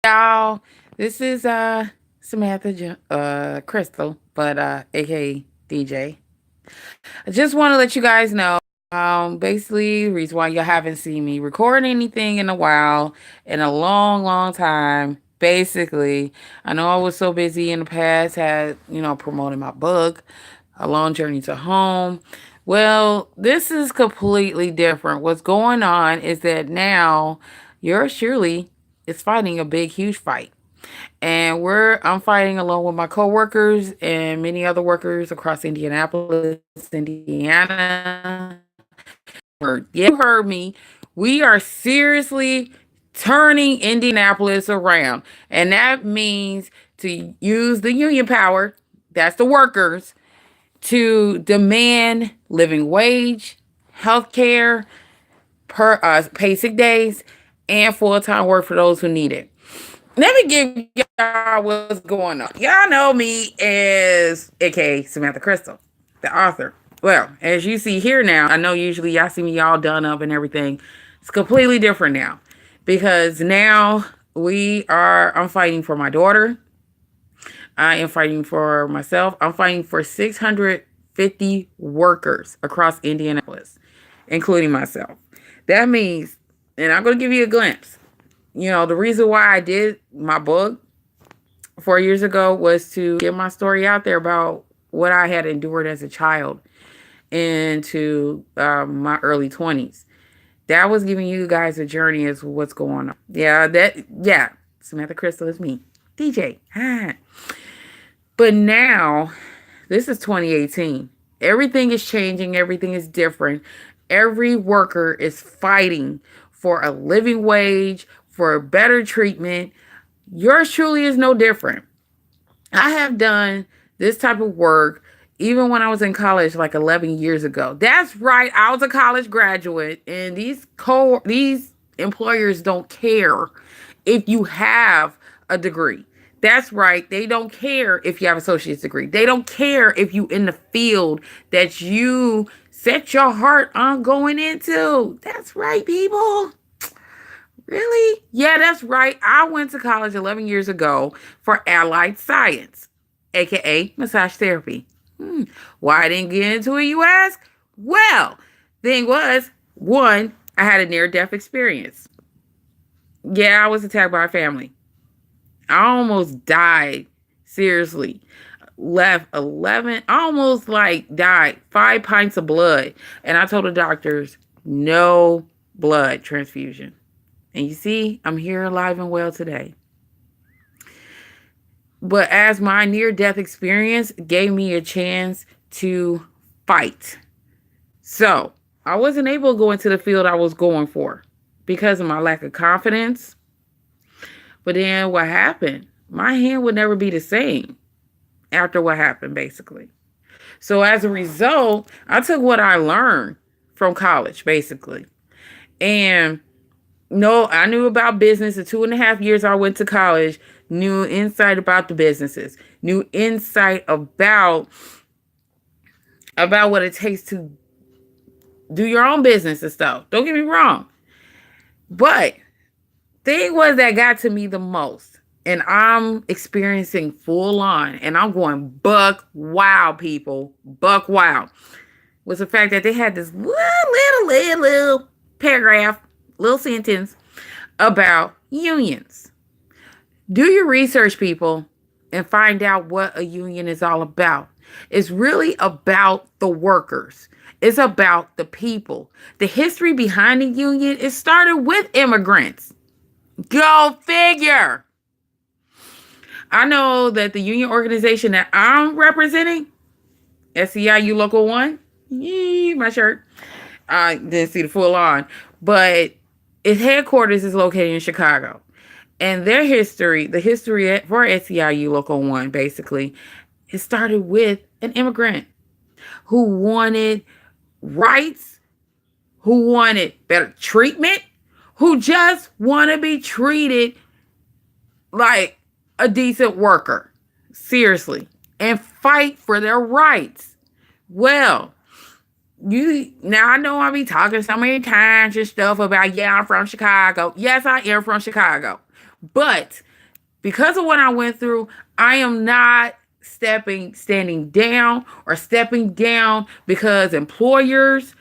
y'all. This is Samantha Crystal, but aka DJ. I just want to let you guys know. Basically, the reason why you haven't seen me record anything in a while, in a long, long time. Basically, I know I was so busy in the past, had promoting my book, A Long Journey to Home. Well, this is completely different. What's going on is that now yours surely is fighting a big, huge fight. And I'm fighting along with my coworkers and many other workers across Indianapolis, Indiana. You heard me. We are seriously turning Indianapolis around. And that means to use the union power, that's the workers, to demand living wage, health care, paid sick days, and full-time work for those who need it. Let me give y'all what's going on. Y'all know me as aka Samantha Crystal, the author. Well, as you see here now, I know usually y'all see me all done up and everything. It's completely different now. Because now I'm fighting for my daughter. I am fighting for myself. I'm fighting for 650 workers across Indianapolis, including myself. That means, and I'm going to give you a glimpse. The reason why I did my book 4 years ago was to get my story out there about what I had endured as a child into my early 20s. That was giving you guys a journey as to what's going on. Yeah. Samantha Crystal is me. DJ. But now, this is 2018. Everything is changing. Everything is different. Every worker is fighting for a living wage, for better treatment. Yours truly is no different. I have done this type of work even when I was in college like 11 years ago. That's right. I was a college graduate, and these employers don't care if you have a degree. That's right. They don't care if you have an associate's degree. They don't care if you in the field that you set your heart on going into. That's right, people. Really? Yeah, that's right. I went to college 11 years ago for allied science, aka massage therapy. Why I didn't get into it, you ask? Well, thing was, one, I had a near-death experience. Yeah, I was attacked by a family. I almost died. Seriously. Left 11, almost like died, 5 pints of blood. And I told the doctors, no blood transfusion. And you see, I'm here alive and well today. But as my near-death experience gave me a chance to fight. So I wasn't able to go into the field I was going for because of my lack of confidence. But then what happened? My hand would never be the same after what happened, basically. So as a result, I took what I learned from college, basically. And no, I knew about business. The 2.5 years I went to college, knew insight about the businesses, knew insight about what it takes to do your own business and stuff. Don't get me wrong. But thing was that got to me the most, and I'm experiencing full on, and I'm going buck wild, people. Buck wild. Was the fact that they had this little paragraph, little sentence about unions. Do your research, people, and find out what a union is all about. It's really about the workers. It's about the people. The history behind the union, it started with immigrants. Go figure. I know that the union organization that I'm representing, SEIU Local 1, my shirt. I didn't see the full on, but its headquarters is located in Chicago. And their history, the history for SEIU Local 1, basically, it started with an immigrant who wanted rights, who wanted better treatment, who just want to be treated like a decent worker. Seriously. And fight for their rights. Well, now I know I be talking so many times and stuff about, yeah, I'm from Chicago. Yes, I am from Chicago. But Because of what I went through, I am not standing down or stepping down because employers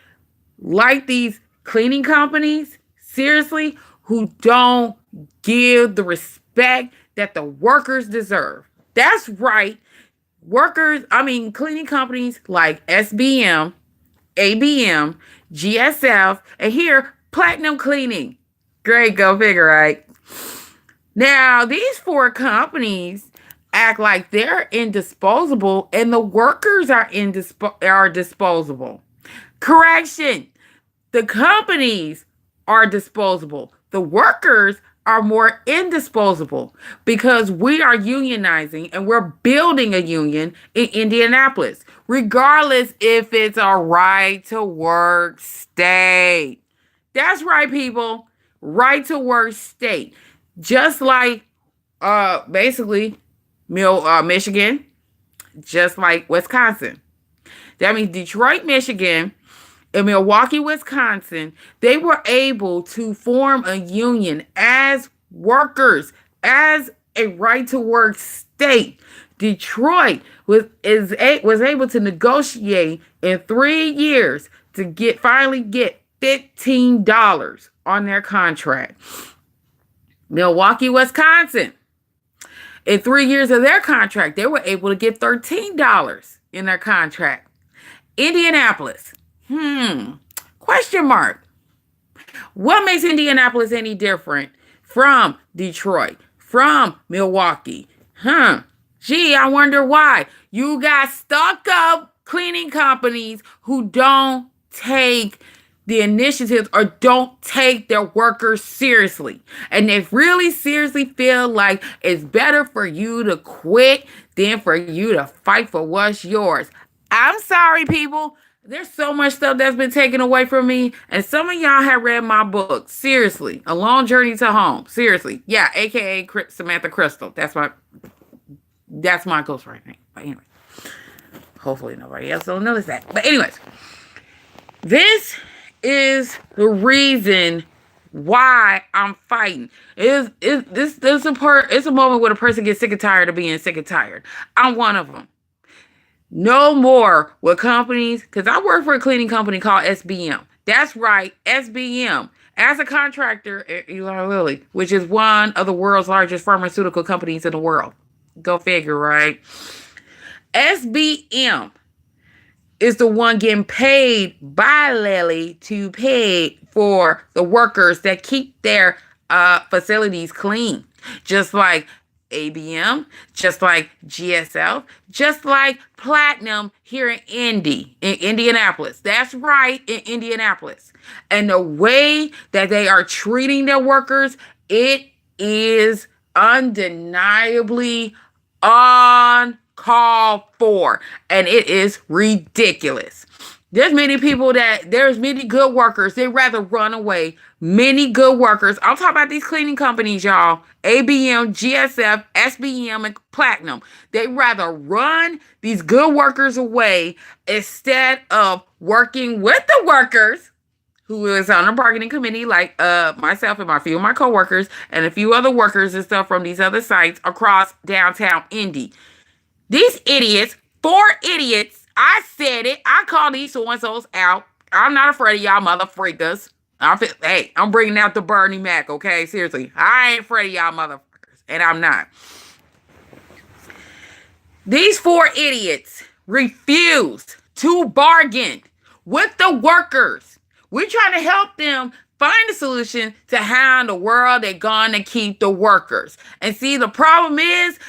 like these cleaning companies, seriously, who don't give the respect that the workers deserve. That's right. Cleaning companies like SBM, ABM, GSF, and here, Platinum Cleaning. Great, go figure, right? Now, these four companies act like they're indisposable and the workers are disposable. Correction. The companies are disposable. The workers are more indisposable because we are unionizing and we're building a union in Indianapolis, regardless if it's a right to work state. That's right, people. Right to work state. Just like basically Michigan, just like Wisconsin. That means Detroit, Michigan, in Milwaukee, Wisconsin, they were able to form a union as workers, as a right to work state. Detroit was able to negotiate in 3 years to finally get $15 on their contract. Milwaukee, Wisconsin, in 3 years of their contract, they were able to get $13 in their contract. Indianapolis, question mark. What makes Indianapolis any different from Detroit, from Milwaukee? Gee, I wonder why. You got stuck up cleaning companies who don't take the initiatives or don't take their workers seriously. And they really seriously feel like it's better for you to quit than for you to fight for what's yours. I'm sorry, people. There's so much stuff that's been taken away from me. And some of y'all have read my book. Seriously. A Long Journey to Home. Seriously. Yeah, aka Samantha Crystal. That's my ghostwriting name. But anyway. Hopefully nobody else will notice that. But anyways. This is the reason why I'm fighting. It's a moment where a person gets sick and tired of being sick and tired. I'm one of them. No more with companies, because I work for a cleaning company called SBM. That's right, SBM. As a contractor at Eli Lilly, which is one of the world's largest pharmaceutical companies in the world. Go figure, right? SBM is the one getting paid by Lilly to pay for the workers that keep their facilities clean. Just like ABM, just like GSL, just like Platinum here in Indianapolis. That's right, in Indianapolis. And the way that they are treating their workers, it is undeniably uncalled for. And it is ridiculous. There's many good workers. They'd rather run away. Many good workers. I'm talking about these cleaning companies, y'all. ABM, GSF, SBM, and Platinum. They'd rather run these good workers away instead of working with the workers who is on a bargaining committee like myself and a few of my coworkers and a few other workers and stuff from these other sites across downtown Indy. These idiots, 4 idiots, I said it. I call these so-and-sos out. I'm not afraid of y'all mother freakers. I'm bringing out the Bernie Mac, okay? Seriously. I ain't afraid of y'all motherfuckers. And I'm not. These 4 idiots refused to bargain with the workers. We're trying to help them find a solution to how in the world they're going to keep the workers. And see, the problem is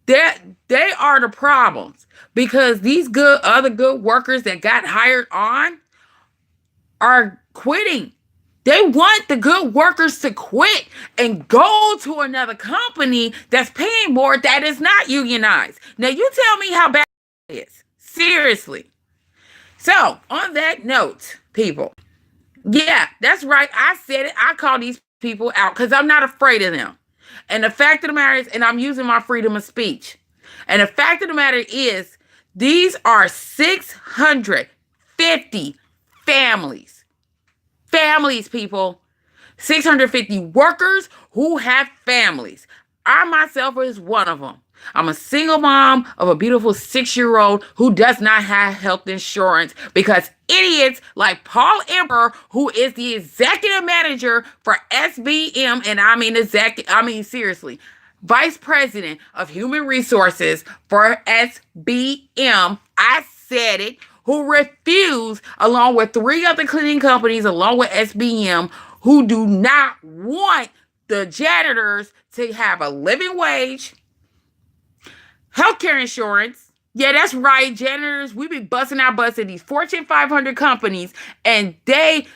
that they are the problems. Because these other good workers that got hired on are quitting. They want the good workers to quit and go to another company that's paying more that is not unionized. Now, you tell me how bad it is. Seriously. So, on that note, people, yeah, that's right. I said it. I call these people out because I'm not afraid of them. And the fact of the matter is, and I'm using my freedom of speech. And the fact of the matter is, these are 650 families. Families, people. 650 workers who have families. I myself is one of them. I'm a single mom of a beautiful 6-year-old who does not have health insurance because idiots like Paul Emperor, who is the executive manager for SBM, and I mean seriously, vice president of human resources for SBM. I said it. Who refuse, along with 3 other cleaning companies, along with SBM, who do not want the janitors to have a living wage, healthcare insurance. Yeah, that's right, janitors. We be busting our butts in these Fortune 500 companies, and they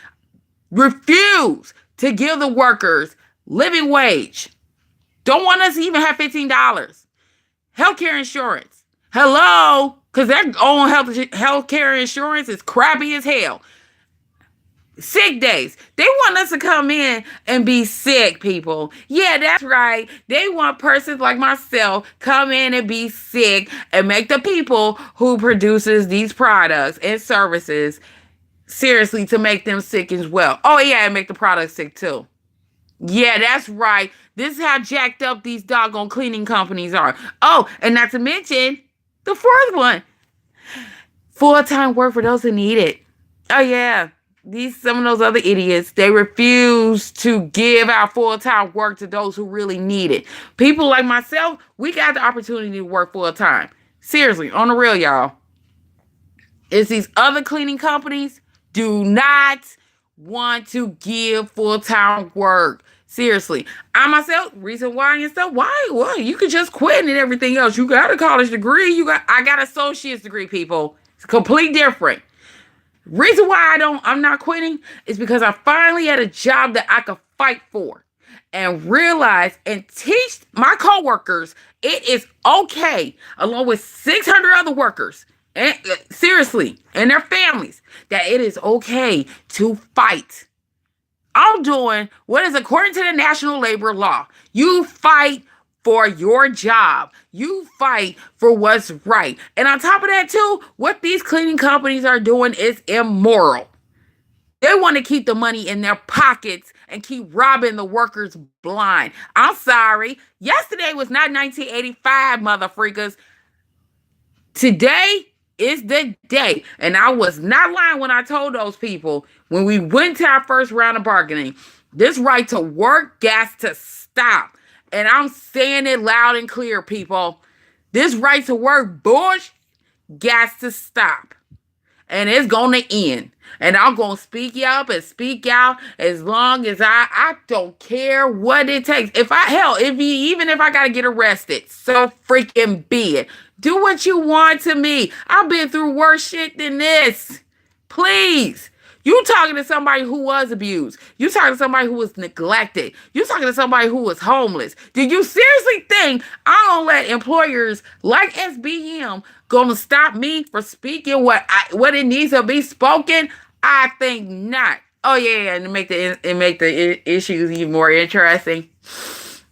refuse to give the workers living wage. Don't want us to even have $15. Healthcare insurance. Hello? Because their own healthcare insurance is crappy as hell. Sick days. They want us to come in and be sick, people. Yeah, that's right. They want persons like myself come in and be sick and make the people who produces these products and services seriously to make them sick as well. Oh yeah, and make the products sick too. Yeah, that's right. This is how jacked up these doggone cleaning companies are. Oh, and not to mention the fourth one, full-time work for those who need it. Oh yeah. Some of those other idiots, they refuse to give out full-time work to those who really need it. People like myself, we got the opportunity to work full-time. Seriously, on the real, y'all. It's these other cleaning companies do not want to give full-time work. Seriously. I myself, reason why and stuff, why? Well, you could just quit and everything else. You got a college degree. I got an associate's degree, people. It's completely different. Reason why I'm not quitting is because I finally had a job that I could fight for and realize and teach my coworkers it is okay, along with 600 other workers, and seriously, and their families, that it is okay to fight. I'm doing what is according to the national labor law. You fight for your job. You fight for what's right. And on top of that, too, what these cleaning companies are doing is immoral. They want to keep the money in their pockets and keep robbing the workers blind. I'm sorry. Yesterday was not 1985, mother freakers. Today is the day. And I was not lying when I told those people when we went to our first round of bargaining, this right to work got to stop. And I'm saying it loud and clear, people. This right to work bullshit got to stop. And it's going to end. And I'm going to speak up and speak out as long as I don't care what it takes. Even if I got to get arrested, so freaking be it. Do what you want to me. I've been through worse shit than this. Please. You talking to somebody who was abused. You talking to somebody who was neglected. You talking to somebody who was homeless. Do you seriously think I don't let employers like SBM gonna stop me from speaking what it needs to be spoken? I think not. Oh yeah, and to make the issues even more interesting.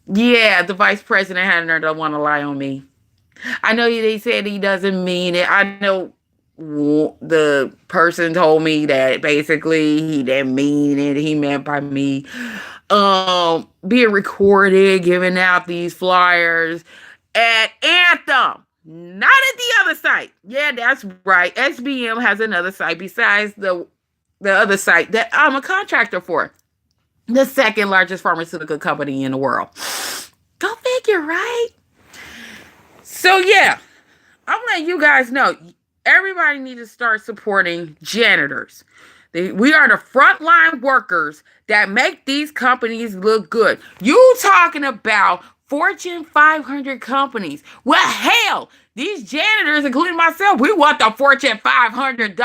Yeah, the vice president had her don't want to lie on me. I know they said he doesn't mean it. I know the person told me that basically he didn't mean it. He meant by me being recorded, giving out these flyers at Anthem, not at the other site. Yeah, that's right. SBM has another site besides the other site that I'm a contractor for. The second largest pharmaceutical company in the world. Go figure, right? So yeah, I'm letting you guys know. Everybody needs to start supporting janitors. We are the frontline workers that make these companies look good. You talking about Fortune 500 companies? Well, hell, these janitors, including myself, we want the Fortune 500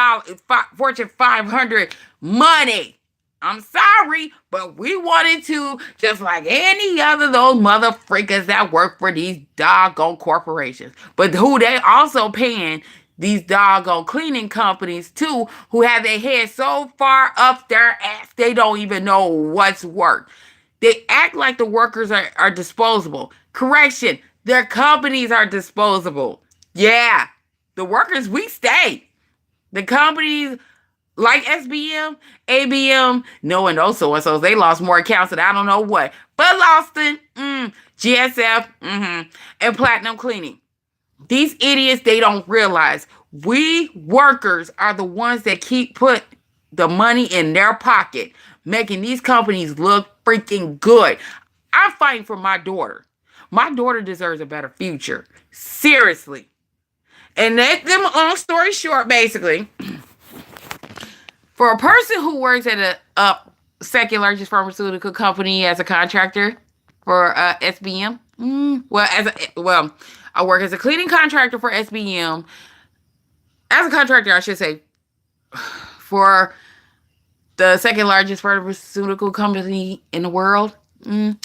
Fortune 500 money. I'm sorry, but we wanted to, just like any other those mother freakers that work for these doggone corporations, but who they also paying these doggone cleaning companies too, who have their head so far up their ass they don't even know what's work. They act like the workers are disposable. Correction, their companies are disposable. Yeah, the workers, we stay. The companies like SBM, ABM, knowing those so-and-sos, they lost more accounts than I don't know what. But Lawson, GSF, and Platinum Cleaning. These idiots, they don't realize we workers are the ones that keep put the money in their pocket, making these companies look freaking good. I'm fighting for my daughter. My daughter deserves a better future. Seriously. And long story short, basically, for a person who works at a second largest pharmaceutical company as a contractor for SBM, I work as a cleaning contractor for SBM. As a contractor, I should say, for the second largest pharmaceutical company in the world. Me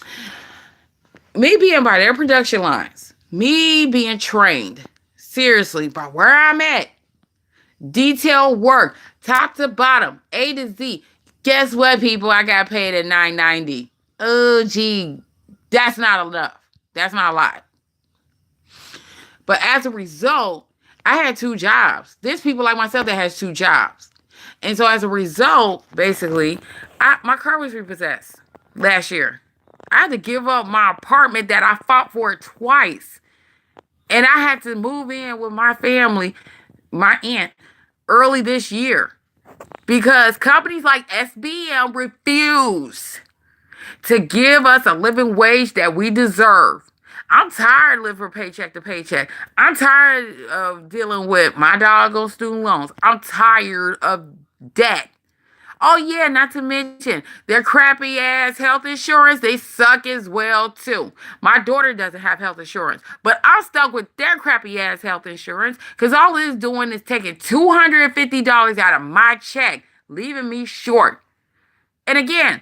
being by their production lines, me being trained, seriously, by where I'm at, detailed work, top to bottom, A to Z. Guess what, people? I got paid at $9.90. Oh, gee, that's not enough. That's not a lot. But as a result, I had 2 jobs. There's people like myself that has 2 jobs. And so as a result, basically, my car was repossessed last year. I had to give up my apartment that I fought for twice. And I had to move in with my family, my aunt, early this year. Because companies like SBM refuse to give us a living wage that we deserve. I'm tired of living from paycheck to paycheck. I'm tired of dealing with my doggone student loans. I'm tired of debt. Oh yeah, not to mention their crappy ass health insurance. They suck as well too. My daughter doesn't have health insurance, but I'm stuck with their crappy ass health insurance because all it's doing is taking $250 out of my check, leaving me short. And again,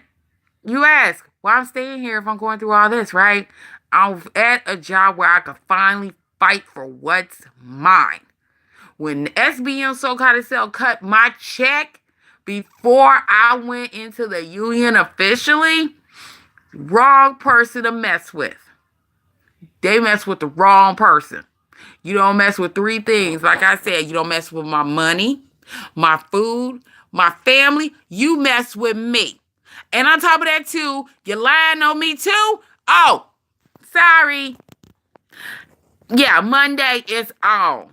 you ask, why I'm staying here if I'm going through all this, right? I'm at a job where I could finally fight for what's mine. When SBM so-called itself cut my check before I went into the union officially, wrong person to mess with. They mess with the wrong person. You don't mess with 3 things. Like I said, you don't mess with my money, my food, my family. You mess with me. And on top of that, too, you lying on me, too? Oh, sorry. Yeah, Monday is on.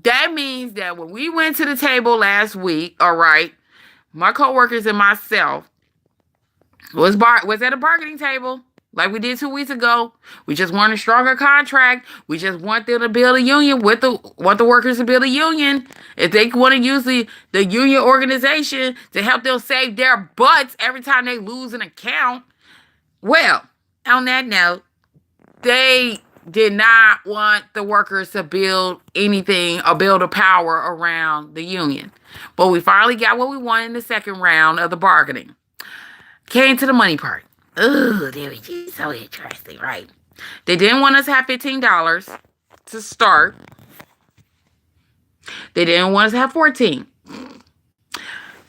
That means that when we went to the table last week, all right, my coworkers and myself was at a bargaining table like we did 2 weeks ago. We just want a stronger contract. We just want them to build a union want the workers to build a union. If they want to use the union organization to help them save their butts every time they lose an account. Well, on that note, they did not want the workers to build anything or build a power around the union. But we finally got what we wanted in the second round of the bargaining. Came to the money part. Ooh, that was just so interesting, right? They didn't want us to have $15 to start. They didn't want us to have $14.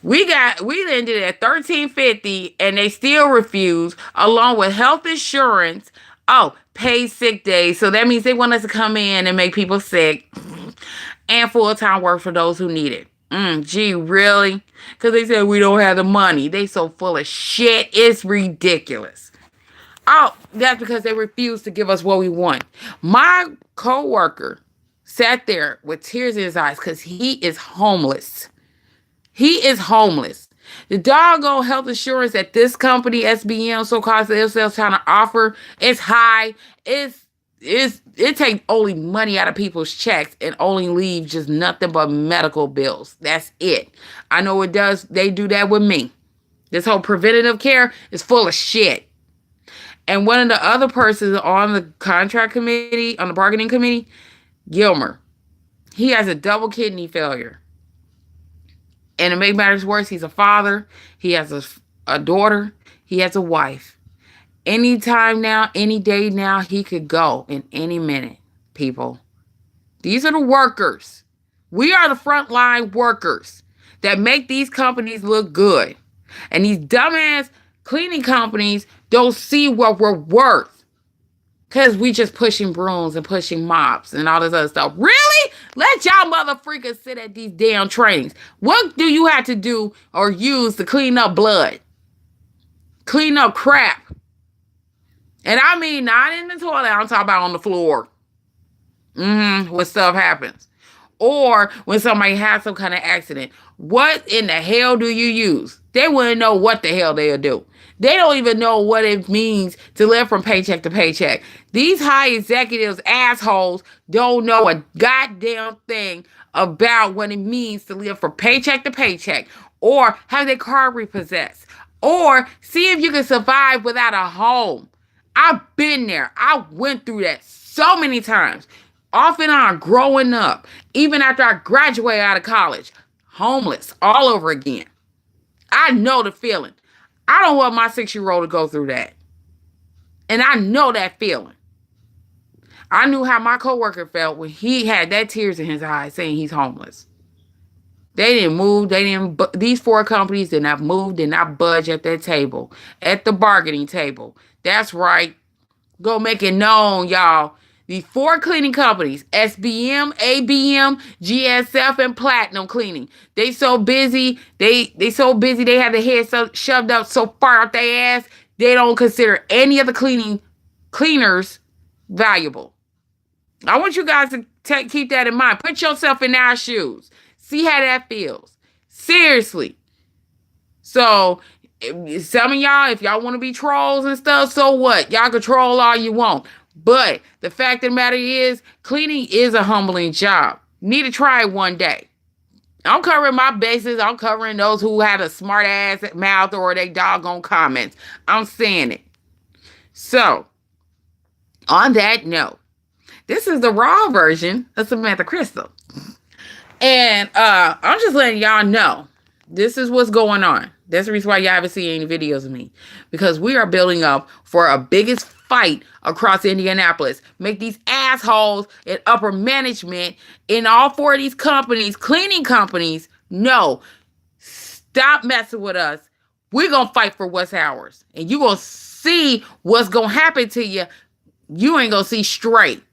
We ended at $13.50 and they still refused, along with health insurance. Oh, paid sick days. So that means they want us to come in and make people sick. And full-time work for those who need it. Gee, really? Because they said we don't have the money. They so full of shit. It's ridiculous. Oh, that's because they refuse to give us what we want. My coworker sat there with tears in his eyes because he is homeless. He is homeless. The doggone health insurance that this company, SBM, so-called themselves trying to offer, is high. It takes only money out of people's checks and only leave just nothing but medical bills. That's it. I know it does. They do that with me. This whole preventative care is full of shit. And one of the other persons on the contract committee, on the bargaining committee, Gilmer, he has a double kidney failure. And to make matters worse, he's a father. He has a daughter. He has a wife. Anytime now, any day now, he could go in any minute, people. These are the workers. We are the frontline workers that make these companies look good. And these dumbass cleaning companies don't see what we're worth. Because we just pushing brooms and pushing mops and all this other stuff. Really? Let y'all mother freakers sit at these damn trains. What do you have to do or use to clean up blood? Clean up crap. And I mean not in the toilet. I'm talking about on the floor. When stuff happens. Or when somebody has some kind of accident. What in the hell do you use? They wouldn't know what the hell they'll do. They don't even know what it means to live from paycheck to paycheck. These high executives, assholes, don't know a goddamn thing about what it means to live from paycheck to paycheck, or have their car repossessed, or see if you can survive without a home. I've been there. I went through that so many times. Off and on, growing up, even after I graduated out of college, homeless all over again. I know the feeling. I don't want my 6-year-old to go through that. And I know that feeling. I knew how my coworker felt when he had that tears in his eyes saying he's homeless. They didn't move. These 4 companies did not move, did not budge at that table, at the bargaining table. That's right. Go make it known, y'all. The 4 cleaning companies, SBM, ABM, GSF, and Platinum Cleaning. They so busy. They so busy. They have their head shoved up so far out their ass. They don't consider any of the cleaners valuable. I want you guys to keep that in mind. Put yourself in our shoes. See how that feels. Seriously. So some of y'all, if y'all want to be trolls and stuff, so what? Y'all can troll all you want. But the fact of the matter is, cleaning is a humbling job. Need to try it one day. I'm covering my bases. I'm covering those who have a smart ass mouth or they doggone comments. I'm saying it. So, on that note, this is the raw version of Samantha Crystal. And I'm just letting y'all know, this is what's going on. That's the reason why y'all haven't seen any videos of me. Because we are building up for a biggest fight across Indianapolis. Make these assholes in upper management in all 4 of these companies, cleaning companies, no. Stop messing with us. We're going to fight for what's ours. And you're going to see what's going to happen to you. You ain't going to see straight.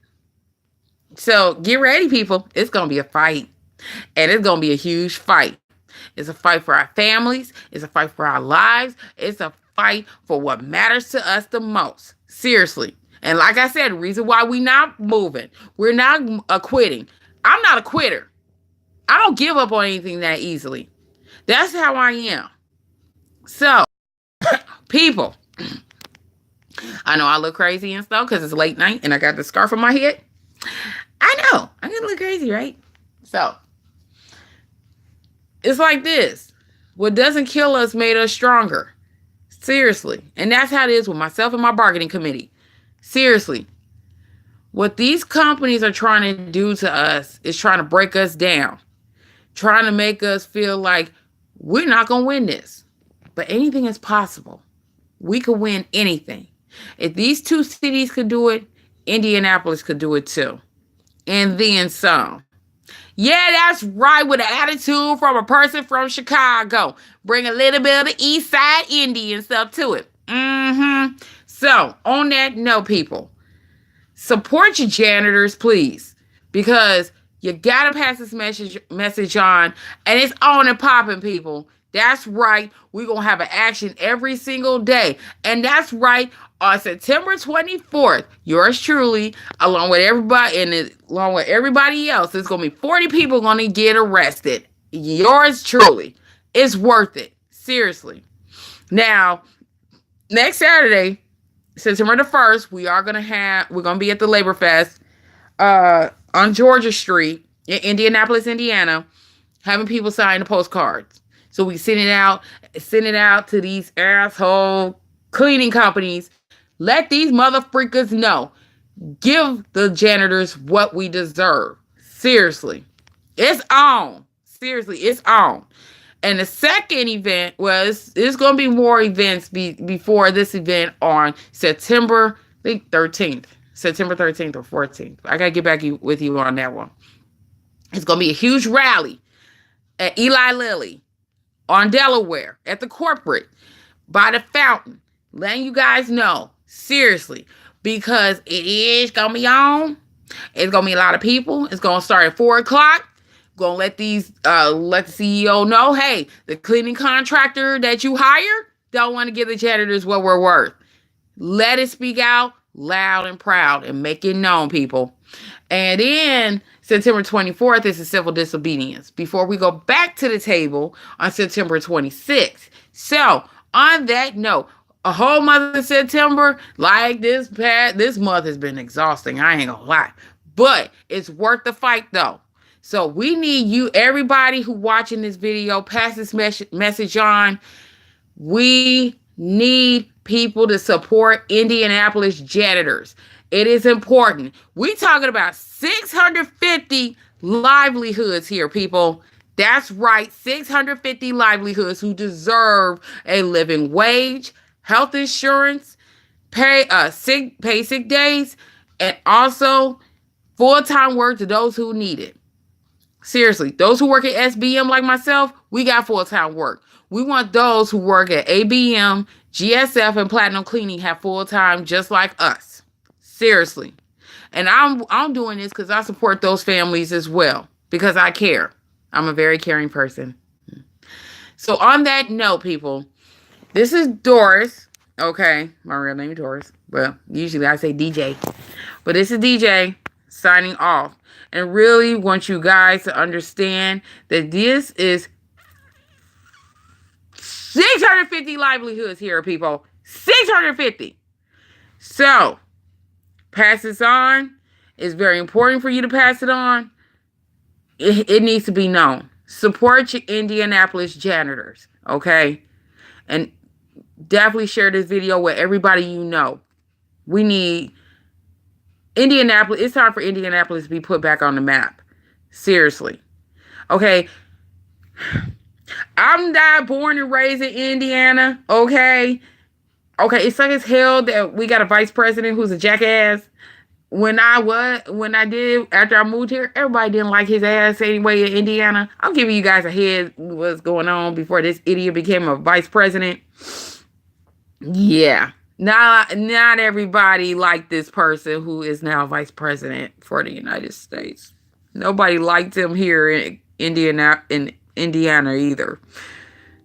So get ready, people. It's going to be a fight. And it's going to be a huge fight. It's a fight for our families. It's a fight for our lives. It's a fight for what matters to us the most. Seriously. And like I said, the reason why we're not moving, we're not quitting. I'm not a quitter. I don't give up on anything that easily. That's how I am. So, people, I know I look crazy and stuff because it's late night and I got the scarf on my head. I know. I'm going to look crazy, right? So, it's like this. What doesn't kill us made us stronger. Seriously. And that's how it is with myself and my bargaining committee. Seriously. What these companies are trying to do to us is trying to break us down. Trying to make us feel like we're not going to win this. But anything is possible. We could win anything. If these 2 cities could do it, Indianapolis could do it too. And then some. Yeah, that's right, with an attitude from a person from Chicago. Bring a little bit of the East Side Indian stuff to it. So, on that note, people, support your janitors, please. Because you got to pass this message on. And it's on and popping, people. That's right. We're going to have an action every single day. And that's right. On September 24th, yours truly, along with everybody else, there's going to be 40 people going to get arrested. Yours truly. It's worth it. Seriously. Now, next Saturday, September the 1st, we're going to be at the Labor Fest on Georgia Street in Indianapolis, Indiana, having people sign the postcards. So we send it out to these asshole cleaning companies. Let these mother freakers know. Give the janitors what we deserve. Seriously. It's on. Seriously, it's on. And the second event there's going to be more events before this event on September 13th. September 13th or 14th. I got to get back with you on that one. It's going to be a huge rally at Eli Lilly on Delaware at the corporate by the fountain. Letting you guys know. Seriously. because it is going to be on. It's going to be a lot of people. It's going to start at 4 o'clock. Gonna let let the CEO know, hey, the cleaning contractor that you hire don't want to give the janitors what we're worth. Let it speak out loud and proud and make it known, people. And then September 24th is a civil disobedience before we go back to the table on September 26th. So, on that note, a whole month of September, like this month has been exhausting. I ain't gonna lie. But it's worth the fight, though. So we need you, everybody who watching this video, pass this message on. We need people to support Indianapolis janitors. It is important. We talking about 650 livelihoods here, people. That's right, 650 livelihoods who deserve a living wage, health insurance, pay sick days, and also full-time work to those who need it. Seriously, those who work at SBM like myself, we got full-time work. We want those who work at ABM, GSF, and Platinum Cleaning have full-time just like us. Seriously. And I'm doing this because I support those families as well, because I care. I'm a very caring person. So on that note, people, this is Doris. Okay, my real name is Doris. Well, usually I say DJ. But this is DJ signing off. And really want you guys to understand that this is 650 livelihoods here, people. 650. So, pass this on. It's very important for you to pass it on. It needs to be known. Support your Indianapolis janitors, okay? And definitely share this video with everybody you know. We need Indianapolis. It's time for Indianapolis to be put back on the map. Seriously. Okay. I'm not born and raised in Indiana. Okay. Okay. It's like as hell that we got a vice president who's a jackass. After I moved here, everybody didn't like his ass anyway in Indiana. I'm giving you guys a head what's going on before this idiot became a vice president. Yeah. Not everybody liked this person who is now vice president for the United States. Nobody liked him here in Indiana either.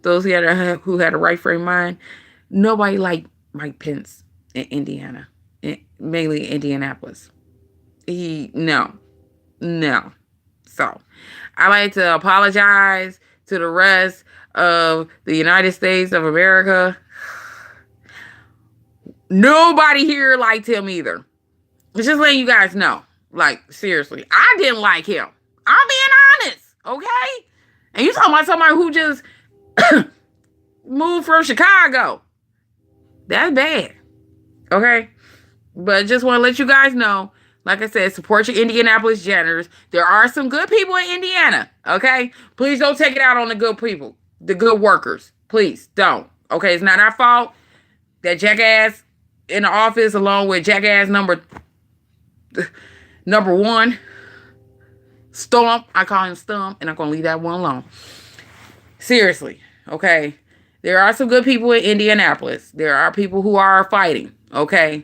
Those who had a right frame mind, nobody liked Mike Pence in Indiana, mainly Indianapolis. No. So, I like to apologize to the rest of the United States of America. Nobody here liked him either. Just letting you guys know. Like, seriously. I didn't like him. I'm being honest. Okay? And you talking about somebody who just moved from Chicago. That's bad. Okay? But just want to let you guys know. Like I said, support your Indianapolis janitors. There are some good people in Indiana. Okay? Please don't take it out on the good people. The good workers. Please don't. Okay? It's not our fault. That jackass in the office, along with jackass number one, Stump. I call him Stump, and I'm going to leave that one alone. Seriously, okay? There are some good people in Indianapolis. There are people who are fighting, okay?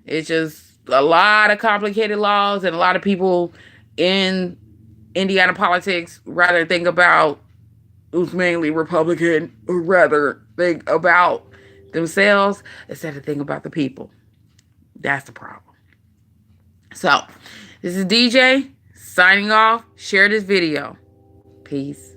It's just a lot of complicated laws, and a lot of people in Indiana politics rather think about who's mainly Republican, or rather think about themselves instead of thinking about the people. That's the problem. So, this is DJ signing off. Share this video. Peace.